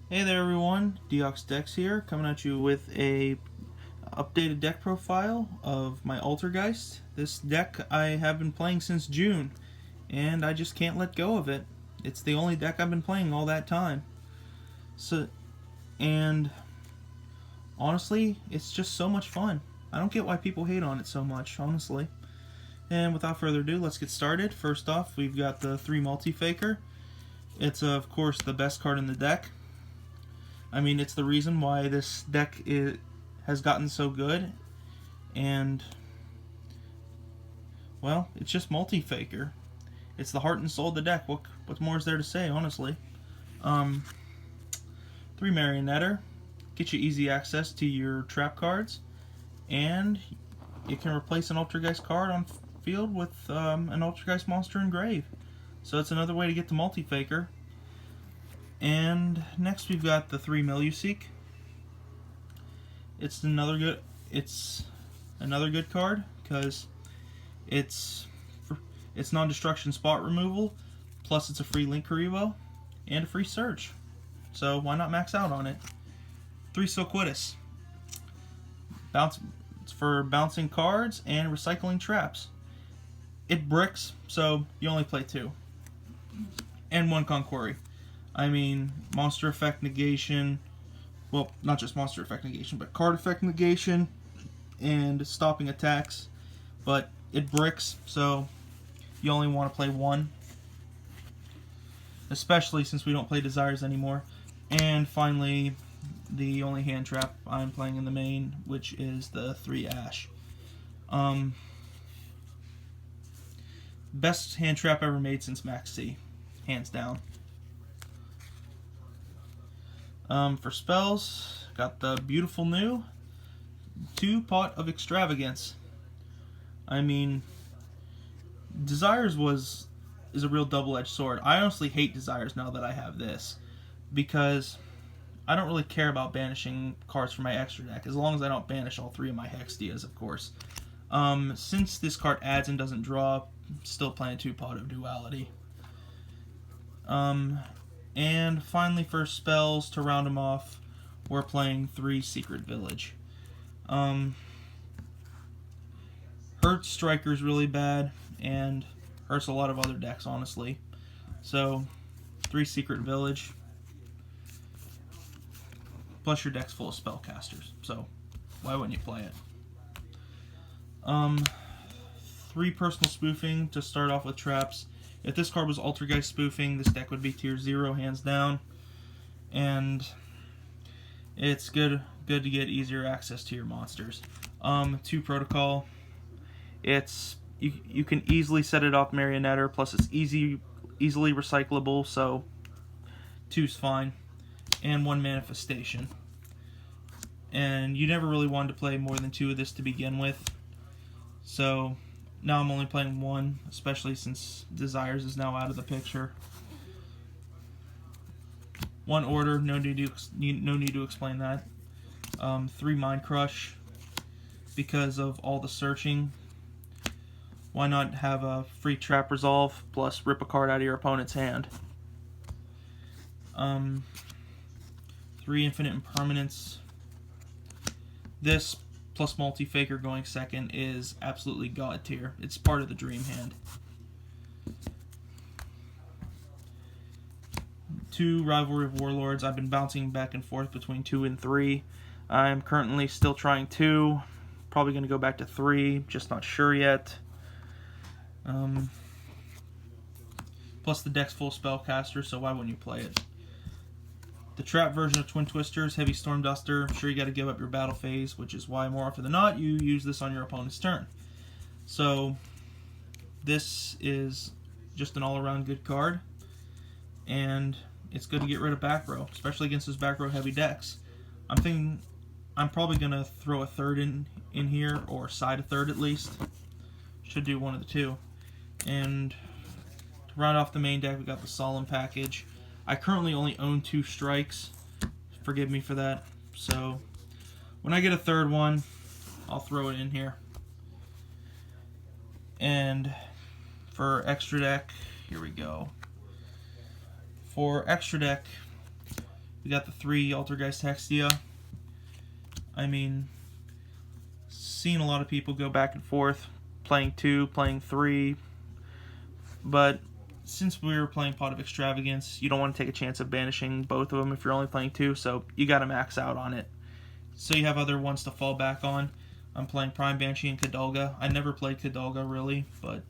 Hey there everyone, Deox Dex here, coming at you with a updated deck profile of my Altergeist. This deck I have been playing since June, and I just can't let go of it. It's the only deck I've been playing all that time. And honestly, it's just so much fun. I don't get why people hate on it so much, honestly. And without further ado, let's get started. First off, we've got the 3 Multi-Faker. It's of course the best card in the deck. I mean, it's the reason why this deck has gotten so good, and, well, it's just Multi-Faker. It's the heart and soul of the deck. What more is there to say, honestly? 3 Marionetter, get you easy access to your trap cards, and it can replace an Altergeist card on field with an Altergeist monster in grave. So it's another way to get the Multi-Faker. And next we've got the 3 Meluseek. It's another good card because it's non-destruction spot removal, plus it's a free Link Karibo and a free search. So why not max out on it? 3 Silquitus. It's for bouncing cards and recycling traps. It bricks, so you only play 2. And 1 Conqueror. I mean, monster effect negation, well, not just monster effect negation, but card effect negation and stopping attacks. But it bricks, so you only want to play 1. Especially since we don't play Desires anymore. And finally, the only hand trap I'm playing in the main, which is the 3 Ash. Best hand trap ever made since Max C, hands down. For spells, got the beautiful new 2 Pot of Extravagance. I mean, Desires is a real double-edged sword. I honestly hate Desires now that I have this, because I don't really care about banishing cards from my extra deck, as long as I don't banish all 3 of my Hexdias, of course. Since this card adds and doesn't draw, I'm still playing 2 Pot of Duality. And finally, for spells, to round them off, we're playing 3 Secret Village. Hurts Striker's really bad, and hurts a lot of other decks, honestly. So, 3 Secret Village. Plus your deck's full of spellcasters, so why wouldn't you play it? 3 Personal Spoofing to start off with traps. If this card was Altergeist spoofing, this deck would be tier 0, hands down. And it's good to get easier access to your monsters. 2 Protocol. It's you can easily set it off Marionetter, plus it's easily recyclable, so 2's fine. And 1 Manifestation. And you never really wanted to play more than 2 of this to begin with. So now I'm only playing 1, especially since Desires is now out of the picture. 1 Order, no need to explain that. 3 Mind Crush, because of all the searching. Why not have a free trap resolve, plus rip a card out of your opponent's hand? 3 Infinite Impermanence. This plus Multi-Faker going second is absolutely god tier. It's part of the dream hand. 2 Rivalry of Warlords. I've been bouncing back and forth between 2 and 3. I'm currently still trying 2. Probably going to go back to 3. Just not sure yet. Plus the deck's full spellcaster, so why wouldn't you play it? The trap version of Twin Twisters, Heavy Storm Duster. Sure, you got to give up your battle phase, which is why more often than not you use this on your opponent's turn. So this is just an all-around good card, and it's good to get rid of back row, especially against those back row heavy decks. I'm thinking I'm probably gonna throw a 3rd in here, or side a 3rd at least. Should do one of the 2. And to round off the main deck, we got the Solemn package. I currently only own 2 strikes. Forgive me for that. So when I get a 3rd one, I'll throw it in here. And for extra deck, here we go. For extra deck, We got the 3 Altergeist Hextia. I mean, seen a lot of people go back and forth, playing 2, playing 3, but since we were playing Pot of Extravagance, you don't want to take a chance of banishing both of them if you're only playing 2, so you got to max out on it. So you have other ones to fall back on. I'm playing Prime Banshee and Kadolga. I never played Kadolga really, but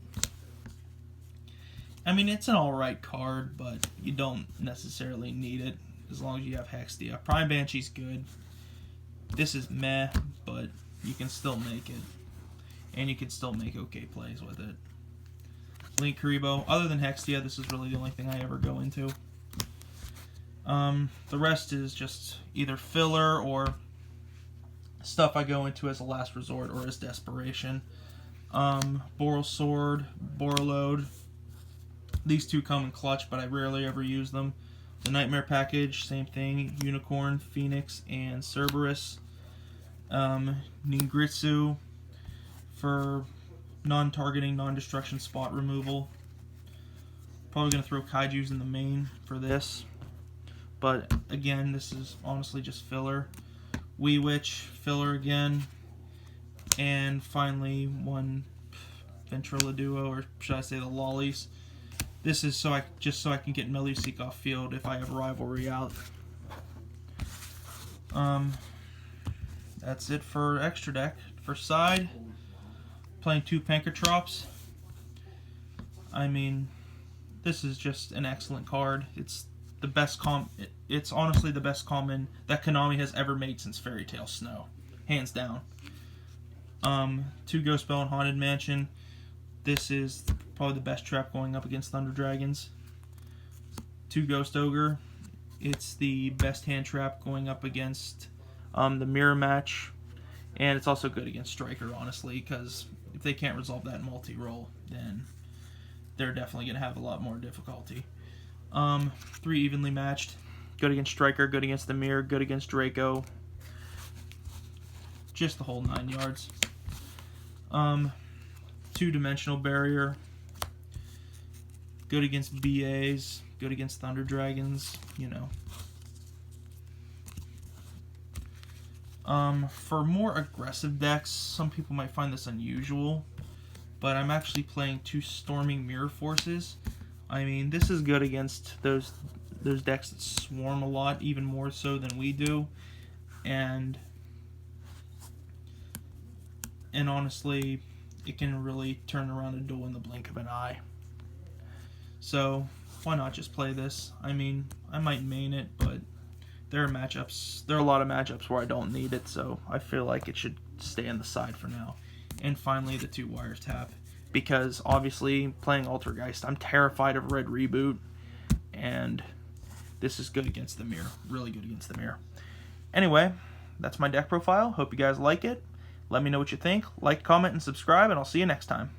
I mean, it's an alright card, but you don't necessarily need it as long as you have Hextia. Prime Banshee's good. This is meh, but you can still make it. And you can still make okay plays with it. Link Karibo. Other than Hextia, this is really the only thing I ever go into. The rest is just either filler or stuff I go into as a last resort or as desperation. Boral Sword, Borreload. These 2 come in clutch, but I rarely ever use them. The Nightmare Package, same thing. Unicorn, Phoenix, and Cerberus. Ningritsu for non-targeting, non-destruction spot removal. Probably going to throw Kaijus in the main for this. But again, this is honestly just filler. Wee Witch, filler again. And finally, 1 Ventrilo Duo, or should I say the Lollies. This is just so I can get Meluseek off field if I have Rivalry out. That's it for extra deck. For side, playing 2 Pankratrops. I mean, this is just an excellent card. It's the best it's honestly the best common that Konami has ever made since Fairy Tail Snow, hands down. 2 Ghost Spell and Haunted Mansion. This is probably the best trap going up against Thunder Dragons. 2 Ghost Ogre. It's the best hand trap going up against the Mirror Match. And it's also good against Striker, honestly, because if they can't resolve that multi-roll, then they're definitely going to have a lot more difficulty. 3 Evenly Matched. Good against Striker, good against the Mirror, good against Draco. Just the whole 9 yards. 2 Dimensional Barrier. Good against BAs, good against Thunder Dragons, you know. For more aggressive decks, some people might find this unusual, but I'm actually playing 2 Storming Mirror Forces. I mean, this is good against those decks that swarm a lot, even more so than we do, and honestly, it can really turn around a duel in the blink of an eye. So why not just play this? I mean, I might main it, but there are a lot of matchups where I don't need it, so I feel like it should stay on the side for now. And finally, the 2 Wiretap, because obviously playing Altergeist, I'm terrified of Red Reboot, and this is good against the Mirror, really good against the Mirror. Anyway, that's my deck profile. Hope you guys like it. Let me know what you think. Like, comment, and subscribe, and I'll see you next time.